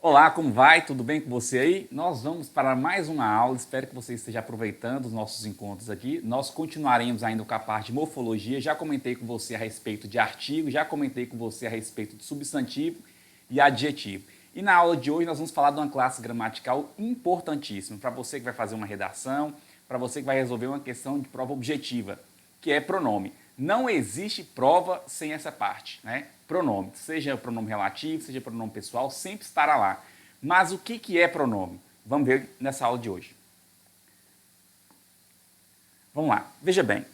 Olá, como vai? Tudo bem com você aí? Nós vamos para mais uma aula, espero que você esteja aproveitando os nossos encontros aqui. Nós continuaremos ainda com a parte de morfologia, já comentei com você a respeito de artigo, já comentei com você a respeito de substantivo e adjetivo. E na aula de hoje nós vamos falar de uma classe gramatical importantíssima, para você que vai fazer uma redação, para você que vai resolver uma questão de prova objetiva, que é pronome. Não existe prova sem essa parte, né? Pronome, seja pronome relativo, seja pronome pessoal, sempre estará lá. Mas o que é pronome? Vamos ver nessa aula de hoje. Vamos lá, veja bem.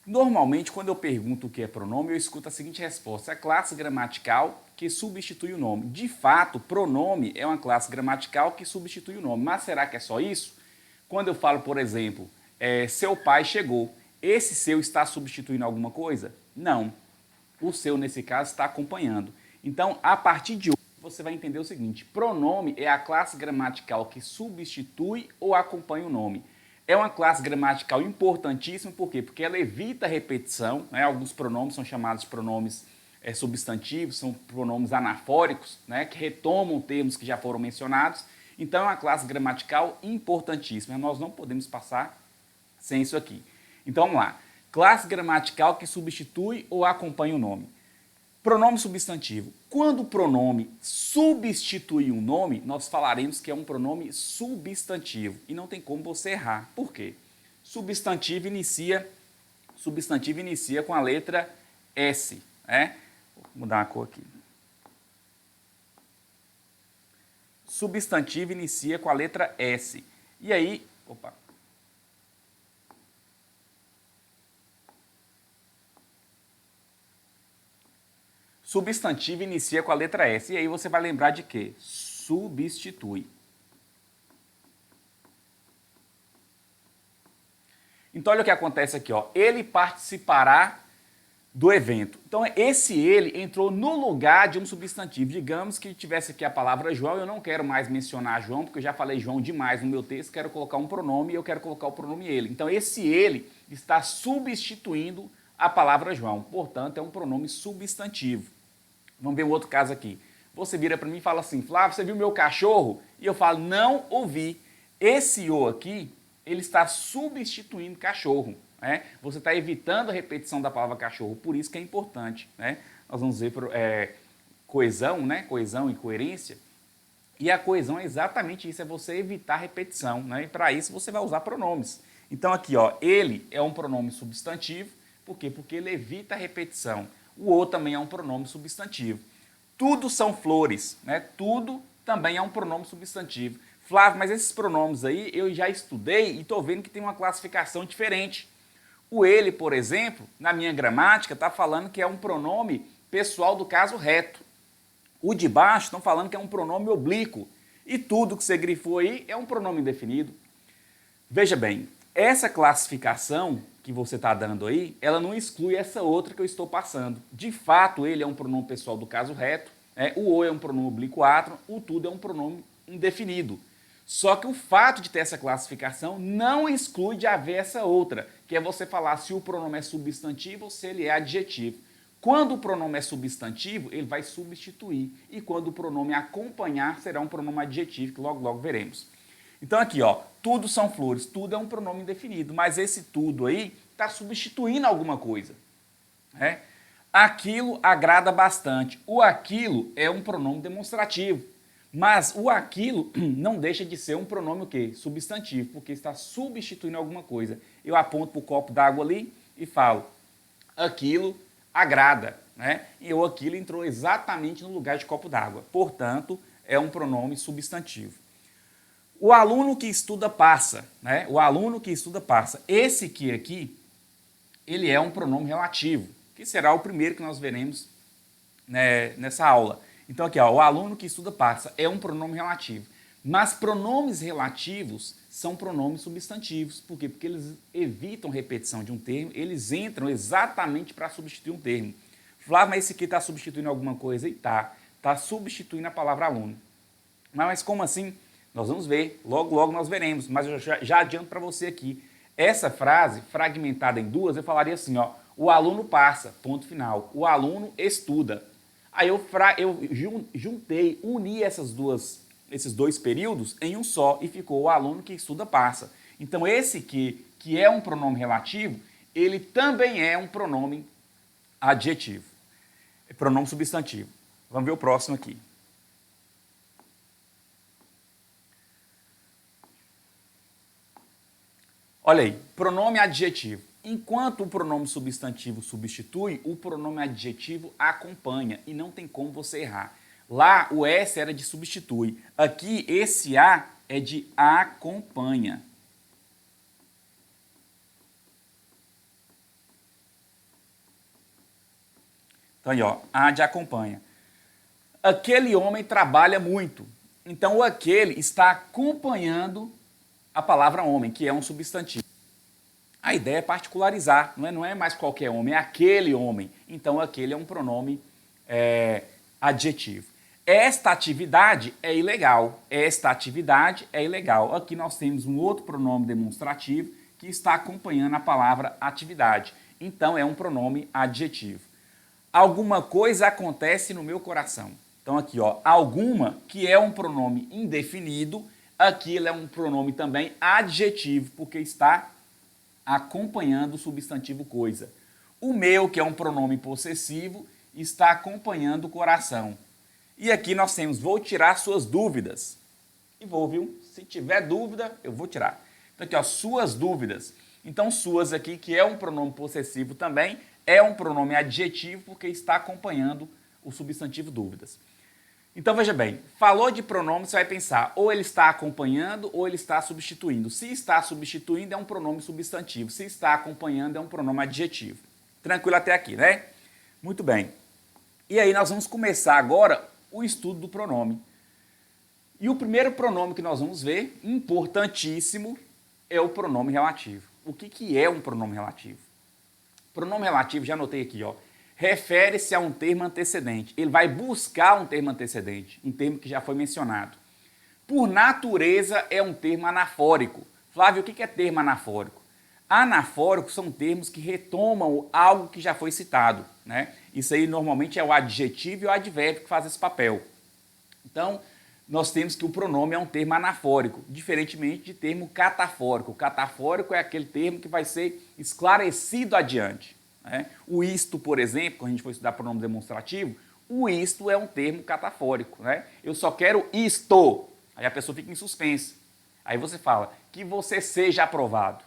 Normalmente, quando eu pergunto o que é pronome, eu escuto a seguinte resposta: é a classe gramatical que substitui o nome. De fato, pronome é uma classe gramatical que substitui o nome. Mas será que é só isso? Quando eu falo, por exemplo, seu pai chegou, esse seu está substituindo alguma coisa? Não. O seu, nesse caso, está acompanhando. Então, a partir de hoje, você vai entender o seguinte: pronome é a classe gramatical que substitui ou acompanha o nome. É uma classe gramatical importantíssima, por quê? Porque ela evita repetição, né? Alguns pronomes são chamados de pronomes substantivos, são pronomes anafóricos, né? Que retomam termos que já foram mencionados. Então, é uma classe gramatical importantíssima. Nós não podemos passar sem isso aqui. Então, vamos lá. Classe gramatical que substitui ou acompanha o nome. Pronome substantivo. Quando o pronome substitui um nome, nós falaremos que é um pronome substantivo. E não tem como você errar. Por quê? Substantivo inicia com a letra S. Né? Vou mudar a cor aqui. Substantivo inicia com a letra S. E aí, substantivo inicia com a letra S. E aí você vai lembrar de quê? Substitui. Então, olha o que acontece aqui, ó. Ele participará do evento. Então, esse ele entrou no lugar de um substantivo. Digamos que tivesse aqui a palavra João, eu não quero mais mencionar João, porque eu já falei João demais no meu texto, quero colocar um pronome e eu quero colocar o pronome ele. Então, esse ele está substituindo a palavra João. Portanto, é um pronome substantivo. Vamos ver um outro caso aqui. Você vira para mim e fala assim: Flávio, você viu meu cachorro? E eu falo: não ouvi. Esse o aqui, ele está substituindo cachorro. Né? Você está evitando a repetição da palavra cachorro, por isso que é importante. Né? Nós vamos ver coesão, né? Coesão e coerência. E a coesão é exatamente isso, é você evitar repetição. Né? E para isso você vai usar pronomes. Então aqui, ó, ele é um pronome substantivo. Por quê? Porque ele evita a repetição. O o também é um pronome substantivo. Tudo são flores, né? Tudo também é um pronome substantivo. Flávio, mas esses pronomes aí eu já estudei e estou vendo que tem uma classificação diferente. O ele, por exemplo, na minha gramática, está falando que é um pronome pessoal do caso reto. O de baixo estão falando que é um pronome oblíquo. E tudo que você grifou aí é um pronome indefinido. Veja bem, essa classificação que você está dando aí, ela não exclui essa outra que eu estou passando. De fato, ele é um pronome pessoal do caso reto, o o é um pronome oblíquo átero, o tudo é um pronome indefinido. Só que o fato de ter essa classificação não exclui de haver essa outra, que é você falar se o pronome é substantivo ou se ele é adjetivo. Quando o pronome é substantivo, ele vai substituir. E quando o pronome acompanhar, será um pronome adjetivo, que logo veremos. Então aqui, ó, tudo são flores, tudo é um pronome indefinido, mas esse tudo aí está substituindo alguma coisa. Né? Aquilo agrada bastante. O aquilo é um pronome demonstrativo, mas o aquilo não deixa de ser um pronome o quê? Substantivo, porque está substituindo alguma coisa. Eu aponto para o copo d'água ali e falo, aquilo agrada. Né? E o aquilo entrou exatamente no lugar de copo d'água. Portanto, é um pronome substantivo. O aluno que estuda passa, né? O aluno que estuda passa. Esse que aqui, ele é um pronome relativo, que será o primeiro que nós veremos, né, nessa aula. Então aqui, ó, o aluno que estuda passa é um pronome relativo. Mas pronomes relativos são pronomes substantivos. Por quê? Porque eles evitam repetição de um termo, eles entram exatamente para substituir um termo. Flávio, mas esse aqui está substituindo alguma coisa? E tá. Está substituindo a palavra aluno. Mas como assim? Nós vamos ver, logo nós veremos, mas eu já adianto para você aqui. Essa frase, fragmentada em duas, eu falaria assim, ó, o aluno passa, ponto final. O aluno estuda. Aí eu juntei, uni esses dois períodos em um só e ficou o aluno que estuda passa. Então esse que é um pronome relativo, ele também é um pronome adjetivo, é pronome substantivo. Vamos ver o próximo aqui. Olha aí, pronome adjetivo. Enquanto o pronome substantivo substitui, o pronome adjetivo acompanha e não tem como você errar. Lá o S era de substitui, aqui esse A é de acompanha. Então aí, ó, A de acompanha. Aquele homem trabalha muito. Então o aquele está acompanhando a palavra homem, que é um substantivo. A ideia é particularizar, não é mais qualquer homem, é aquele homem. Então aquele é um pronome adjetivo. Esta atividade é ilegal. Esta atividade é ilegal. Aqui nós temos um outro pronome demonstrativo que está acompanhando a palavra atividade. Então é um pronome adjetivo. Alguma coisa acontece no meu coração. Então aqui, ó, alguma, que é um pronome indefinido, aqui ele é um pronome também adjetivo, porque está acompanhando o substantivo coisa. O meu, que é um pronome possessivo, está acompanhando o coração. E aqui nós temos, vou tirar suas dúvidas. E vou, viu? Se tiver dúvida, eu vou tirar. Então aqui, ó, suas dúvidas. Então suas aqui, que é um pronome possessivo também, é um pronome adjetivo porque está acompanhando o substantivo dúvidas. Então veja bem, falou de pronome, você vai pensar ou ele está acompanhando ou ele está substituindo. Se está substituindo é um pronome substantivo, se está acompanhando é um pronome adjetivo. Tranquilo até aqui, né? Muito bem. E aí nós vamos começar agora o estudo do pronome. E o primeiro pronome que nós vamos ver, importantíssimo, é o pronome relativo. O que é um pronome relativo? Pronome relativo, já anotei aqui, ó, refere-se a um termo antecedente. Ele vai buscar um termo antecedente, um termo que já foi mencionado. Por natureza, é um termo anafórico. Flávio, o que é termo anafórico? Anafóricos são termos que retomam algo que já foi citado, né? Isso aí normalmente é o adjetivo e o advérbio que fazem esse papel. Então, nós temos que o pronome é um termo anafórico, diferentemente de termo catafórico. O catafórico é aquele termo que vai ser esclarecido adiante, né? O isto, por exemplo, quando a gente for estudar pronome demonstrativo, o isto é um termo catafórico, né? Eu só quero isto. Aí a pessoa fica em suspense. Aí você fala que você seja aprovado,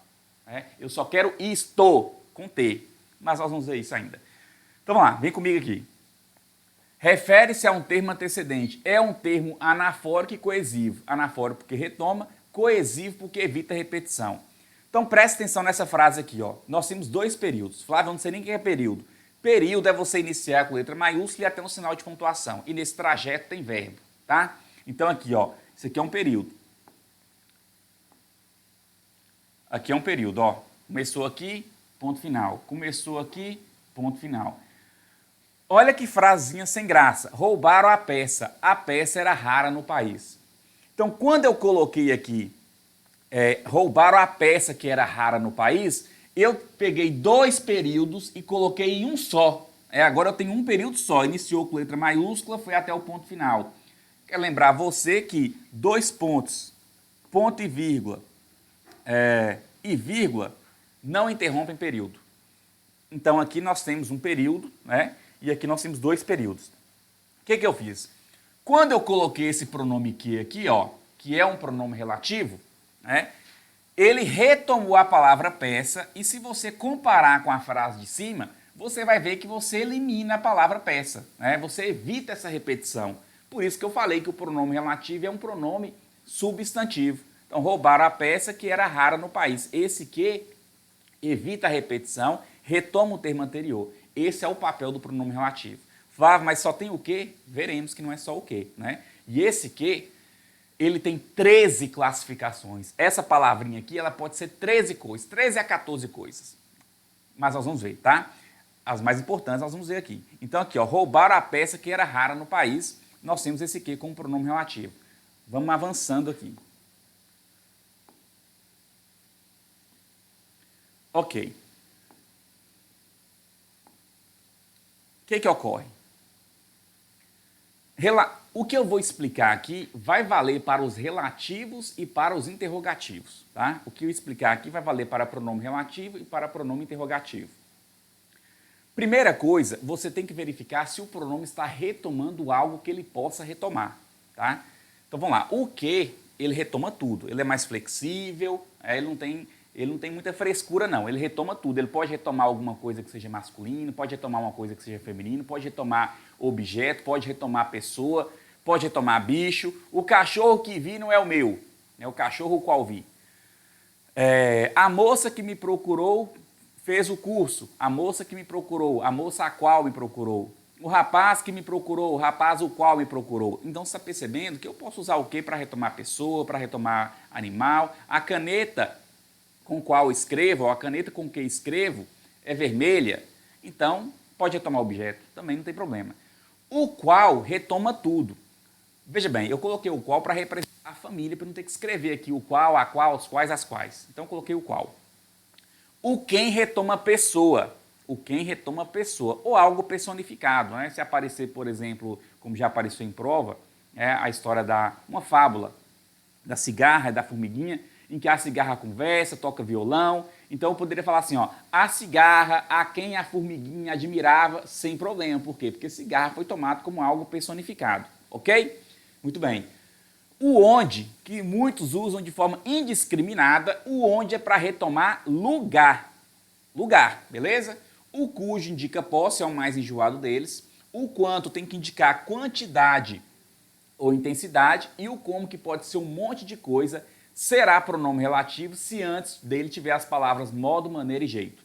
né? Eu só quero isto, com T. Mas nós vamos ver isso ainda. Então vamos lá, vem comigo aqui. Refere-se a um termo antecedente. É um termo anafórico e coesivo. Anafórico porque retoma, coesivo porque evita repetição. Então preste atenção nessa frase aqui, ó. Nós temos dois períodos. Flávio, eu não sei nem o que é período. Período é você iniciar com letra maiúscula e até um sinal de pontuação. E nesse trajeto tem verbo, tá? Então aqui, ó, isso aqui é um período. Aqui é um período, ó. Começou aqui, ponto final. Começou aqui, ponto final. Olha que frasinha sem graça. Roubaram a peça. A peça era rara no país. Então, quando eu coloquei aqui, roubaram a peça que era rara no país, eu peguei dois períodos e coloquei em um só. Agora eu tenho um período só. Iniciou com letra maiúscula, foi até o ponto final. Quero lembrar você que dois pontos, ponto e vírgula, não interrompem período. Então, aqui nós temos um período, né? E aqui nós temos dois períodos. O que eu fiz? Quando eu coloquei esse pronome que aqui, ó, que é um pronome relativo, né, ele retomou a palavra peça e se você comparar com a frase de cima, você vai ver que você elimina a palavra peça, né? Você evita essa repetição. Por isso que eu falei que o pronome relativo é um pronome substantivo. Então, roubaram a peça que era rara no país. Esse que evita a repetição, retoma o termo anterior. Esse é o papel do pronome relativo. Flávio, mas só tem o que? Veremos que não é só o que, né? E esse que, ele tem 13 classificações. Essa palavrinha aqui, ela pode ser 13 coisas, 13 a 14 coisas. Mas nós vamos ver, tá? As mais importantes nós vamos ver aqui. Então aqui, ó, roubaram a peça que era rara no país. Nós temos esse que como pronome relativo. Vamos avançando aqui. Ok. O que ocorre? O que eu vou explicar aqui vai valer para os relativos e para os interrogativos, tá? O que eu explicar aqui vai valer para pronome relativo e para pronome interrogativo. Primeira coisa, você tem que verificar se o pronome está retomando algo que ele possa retomar, tá? Então vamos lá, o que ele retoma tudo, ele é mais flexível, ele não tem muita frescura não, ele retoma tudo, ele pode retomar alguma coisa que seja masculino, pode retomar uma coisa que seja feminino, pode retomar objeto, pode retomar pessoa, pode retomar bicho. O cachorro que vi não é o meu, é o cachorro o qual vi. A moça que me procurou fez o curso, a moça que me procurou, a moça a qual me procurou. O rapaz que me procurou, o rapaz o qual me procurou. Então você está percebendo que eu posso usar o que para retomar pessoa, para retomar animal. A caneta com qual escrevo, ou a caneta com que escrevo é vermelha, então pode retomar objeto, também não tem problema. O qual retoma tudo. Veja bem, eu coloquei o qual para representar a família, para não ter que escrever aqui o qual, a qual, os quais, as quais. Então eu coloquei o qual. O quem retoma pessoa. O quem retoma pessoa, ou algo personificado, né? Se aparecer, por exemplo, como já apareceu em prova, a história uma fábula da cigarra e da formiguinha, em que a cigarra conversa, toca violão. Então eu poderia falar assim, ó, a cigarra a quem a formiguinha admirava sem problema. Por quê? Porque cigarra foi tomado como algo personificado, ok? Muito bem. O onde, que muitos usam de forma indiscriminada, o onde é para retomar lugar. Lugar, beleza? O cujo indica posse, é o mais enjoado deles. O quanto tem que indicar quantidade ou intensidade. E o como, que pode ser um monte de coisa, será pronome relativo se antes dele tiver as palavras modo, maneira e jeito.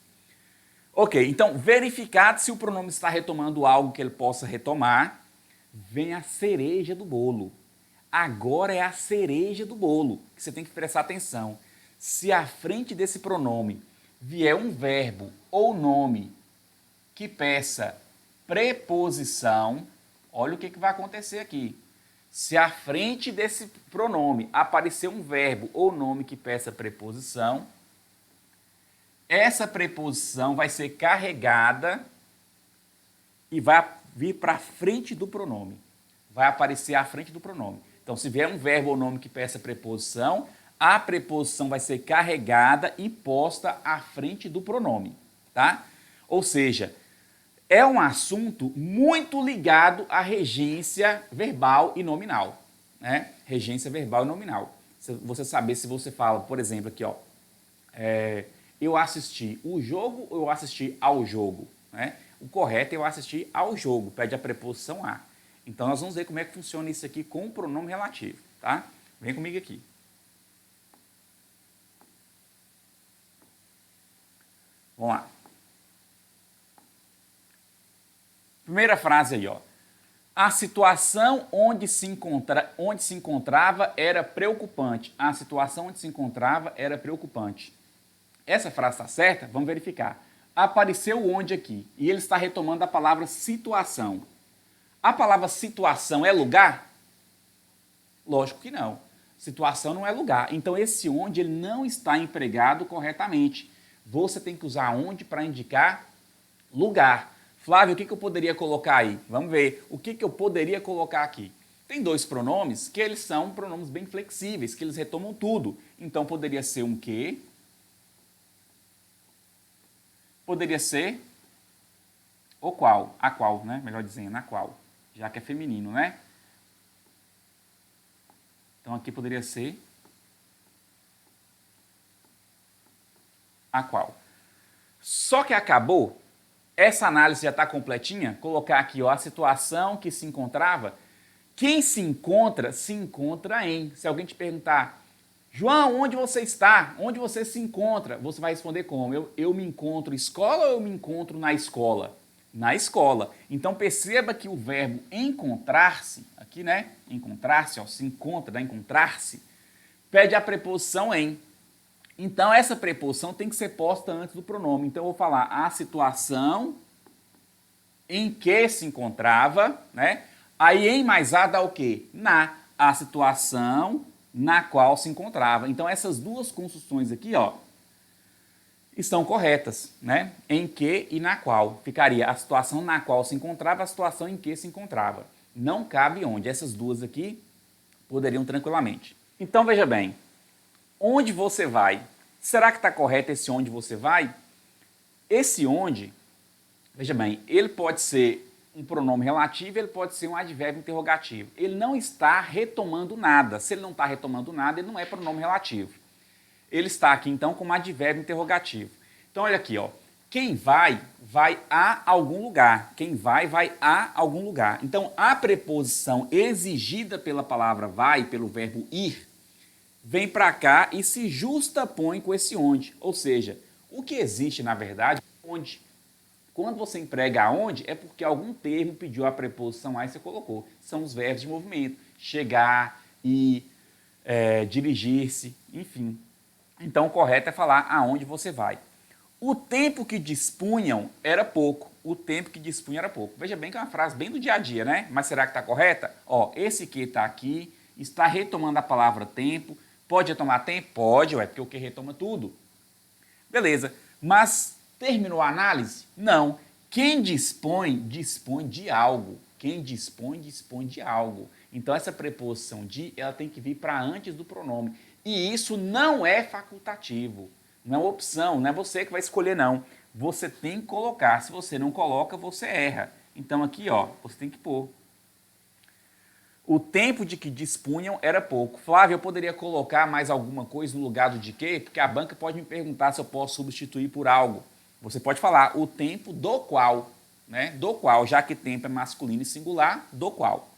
Ok, então verificado se o pronome está retomando algo que ele possa retomar, vem a cereja do bolo. Agora é a cereja do bolo, que você tem que prestar atenção. Se à frente desse pronome vier um verbo ou nome que peça preposição, olha o que vai acontecer aqui. Se à frente desse pronome aparecer um verbo ou nome que peça preposição, essa preposição vai ser carregada e vai vir para frente do pronome. Vai aparecer à frente do pronome. Então, se vier um verbo ou nome que peça preposição, a preposição vai ser carregada e posta à frente do pronome, tá? Ou seja, é um assunto muito ligado à regência verbal e nominal, né? Regência verbal e nominal. Você saber se você fala, por exemplo, aqui, ó, eu assisti o jogo ou eu assisti ao jogo, né? O correto é eu assistir ao jogo, pede a preposição a. Então, nós vamos ver como é que funciona isso aqui com o pronome relativo, tá? Vem comigo aqui. Vamos lá. Primeira frase aí, ó. A situação onde se encontrava era preocupante. A situação onde se encontrava era preocupante. Essa frase está certa? Vamos verificar. Apareceu onde aqui? E ele está retomando a palavra situação. A palavra situação é lugar? Lógico que não. Situação não é lugar. Então, esse onde ele não está empregado corretamente. Você tem que usar onde para indicar lugar. Flávio, o que eu poderia colocar aí? Vamos ver. O que eu poderia colocar aqui? Tem dois pronomes que eles são pronomes bem flexíveis, que eles retomam tudo. Então, poderia ser um que. Poderia ser o qual. A qual, né? Melhor dizendo, a qual. Já que é feminino, né? Então, aqui poderia ser a qual. Só que acabou. Essa análise já está completinha. Colocar aqui, ó, a situação que se encontrava. Quem se encontra em. Se alguém te perguntar, João, onde você está? Onde você se encontra? Você vai responder como? Eu me encontro escola ou eu me encontro na escola? Na escola. Então perceba que o verbo encontrar-se, aqui, né? Encontrar-se, ó, se encontra, dá encontrar-se, pede a preposição em. Então essa preposição tem que ser posta antes do pronome. Então eu vou falar a situação em que se encontrava, né? Aí em mais a dá o quê? Na. A situação na qual se encontrava. Então essas duas construções aqui, ó, estão corretas, né? Em que e na qual. Ficaria a situação na qual se encontrava, a situação em que se encontrava. não cabe onde. Essas duas aqui poderiam tranquilamente. Então, veja bem, onde você vai? Será que está correto esse onde você vai? Esse onde, veja bem, ele pode ser um pronome relativo, ele pode ser um advérbio interrogativo. Ele não está retomando nada. Se ele não está retomando nada, ele não é pronome relativo. Ele está aqui, então, como advérbio interrogativo. Então, olha aqui, ó. Quem vai, vai a algum lugar. Quem vai, vai a algum lugar. Então, a preposição exigida pela palavra vai, pelo verbo ir, vem para cá e se justapõe com esse onde. Ou seja, o que existe, na verdade, é onde. Quando você emprega aonde, é porque algum termo pediu a preposição a e você colocou. São os verbos de movimento. Chegar, ir, dirigir-se, enfim. Então, o correto é falar aonde você vai. O tempo que dispunham era pouco. O tempo que dispunham era pouco. Veja bem que é uma frase bem do dia a dia, né? Mas será que está correta? Ó, esse que está aqui está retomando a palavra tempo. Pode retomar tempo? Pode, porque o que retoma tudo. Beleza. Mas terminou a análise? Não. Quem dispõe, dispõe de algo. Quem dispõe, dispõe de algo. Então, essa preposição de, ela tem que vir para antes do pronome. E isso não é facultativo. Não é opção, não é você que vai escolher, não. Você tem que colocar. Se você não coloca, você erra. Então, aqui, ó, você tem que pôr. O tempo de que dispunham era pouco. Flávio, eu poderia colocar mais alguma coisa no lugar do de quê? Porque a banca pode me perguntar se eu posso substituir por algo. Você pode falar o tempo do qual, né? Do qual, já que tempo é masculino e singular, do qual.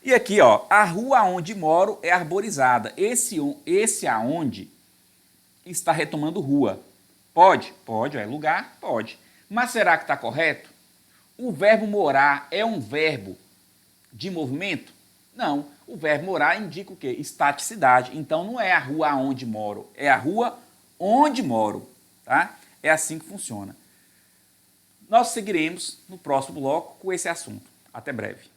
E aqui, ó, a rua onde moro é arborizada. Esse aonde está retomando rua. Pode? Pode, é lugar? Pode. Mas será que está correto? O verbo morar é um verbo de movimento? Não. O verbo morar indica o quê? Estaticidade. Então não é a rua onde moro, é a rua onde moro, tá? É assim que funciona. Nós seguiremos no próximo bloco com esse assunto. Até breve.